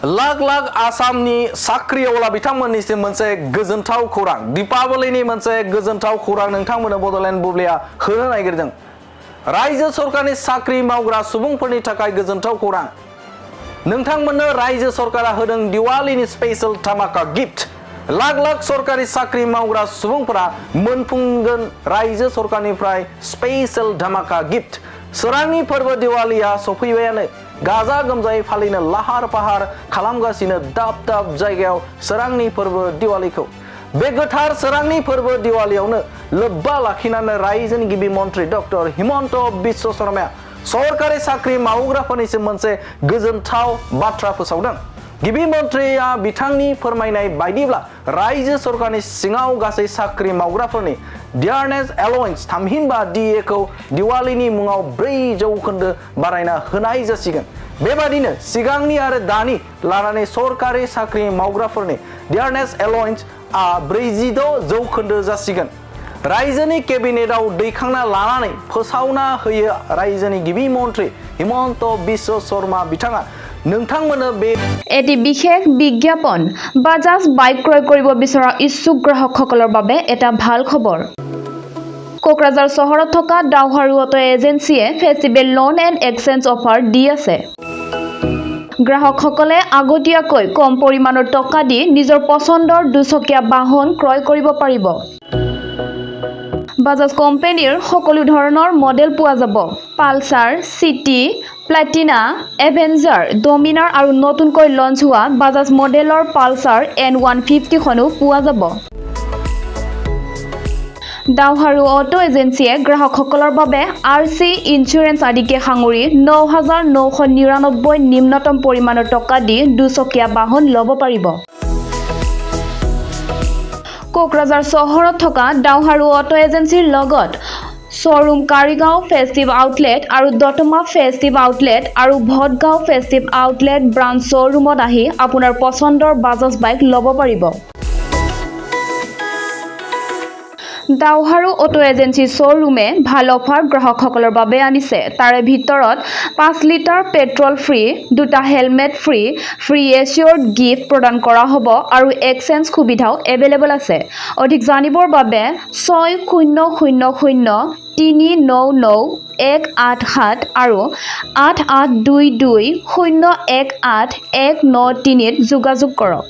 लाख लाख आसामनि साख्रियावला बिथांमोननिसिम मोनसे गोजोनथाव खौरां दीपावलीनि मोनसे गोजोनथाव खौरां नोंथांमोननो बड'लेण्ड बुब्लिया होनो नागिरदों रायजो सरकारनि साख्रि मावग्रा सुबुंफोरनि थाखाय गोजोनथाव खौरां नोंथांमोननो रायजो सरकारा होदों दिवालीनि स्पेशल धमाका गिफ्ट लाख लाख सरकारि साख्रि मावग्रा सुबुंफोरा मोनफुंगोन रायजो सरकारनिफ्राय स्पेशल धमाका गिफ्ट सोरांनि फोरबो दिवालीया सफैबायानो गाजा गोमजायै फालिनो लाहार फाहार खालामगासिनो दाब दाब जायगायाव सोरांनि फोरबो दिवालीखौ बे गोथार सोरांनि फोरबो दिवालीयावनो लोब्बा लाखिनानै रायजोनि गिबि मन्त्रि डक्टर हिमन्त बिश्व शर्माया सरकारि साख्रि मावग्राफोरनिसिम मोनसे गोजोनथाव बाथ्रा फोसावदों गिबि मन्त्रिया बिथांनि फोरमायनाय बायदिब्ला रायजो सरकारनि सिङाव गासै साख्रि मावग्राफोरनि डियारनेस एलाउन्स थामहिनबा DA खौ दिवालीनि मुङाव 4% बारायना होनाय जासिगोन बेबादिनो सिगांनि आरो दानि लानानै सरकारि साख्रि मावग्राफोरनि डियारनेस एलाउन्स आ 46% जासिगोन रायजोनि केबिनेटआव दैखांना लानानै फोसावना होयो रायजोनि गिबि मन्त्रि हिमन्त बिश्व शर्मा बिथाङा नोंथांमोननो बे এটি বিশেষ বিজ্ঞাপন বাজাজ বাইক ক্ৰয় কৰিব বিচৰা ইচ্ছুক গ্ৰাহকসকলৰ বাবে এটা ভাল খবৰ কোকৰাঝাৰ চহৰত থকা ডাউহাৰু অটো এজেন্সিয়ে festival loan and exchange offer দি আছে গ্ৰাহকসকলে আগতীয়াকৈ কম পৰিমাণৰ টকা দি নিজৰ পছন্দৰ দুচকীয়া বাহন ক্ৰয় কৰিব পাৰিব বাজাজ কোম্পানীৰ সকলো ধৰণৰ মডেল পোৱা যাব পালসাৰ সিটি প্লাটিনা এভেঞ্জাৰ ডমিনাৰ আৰু নতুনকৈ লঞ্চ হোৱা বাজাজ মডেলৰ পালসাৰ N150 খনো পোৱা যাব ডাউহাৰু অটো এজেন্সিয়ে গ্ৰাহকসকলৰ বাবে RC ইন্স্যুৰেন্স আদিকে সাঙুৰি 9,999 নিম্নতম পৰিমাণৰ টকা দি দুচকীয়া বাহন ল'ব পাৰিব কোকৰাঝাৰ চহৰত থকা ডাউহাৰু অটো এজেন্সিৰ লগত শোৰুম কাৰিগাঁও ফেষ্টিভ আউটলেট আৰু দতমা ফেষ্টিভ আউটলেট আৰু ভটগাঁও ফেষ্টিভ আউটলেট ব্ৰাঞ্চ শোৰুমত আহি আপোনাৰ পছন্দৰ বাজাজ বাইক ল'ব পাৰিব ডাউহাৰু অটো এজেন্সি শোৰুমে ভাল অফাৰ গ্ৰাহকসকলৰ বাবে আনিছে তাৰে ভিতৰত 5 লিটাৰ পেট্ৰল ফ্ৰী দুটা হেলমেট ফ্ৰী এচিয়ৰ্ড গিফ্ট প্ৰদান কৰা হ'ব আৰু এক্সচেঞ্জ সুবিধাও এভেইলেবল আছে অধিক জানিবৰ বাবে 6000399187 আৰু 8822018193 ত যোগাযোগ কৰক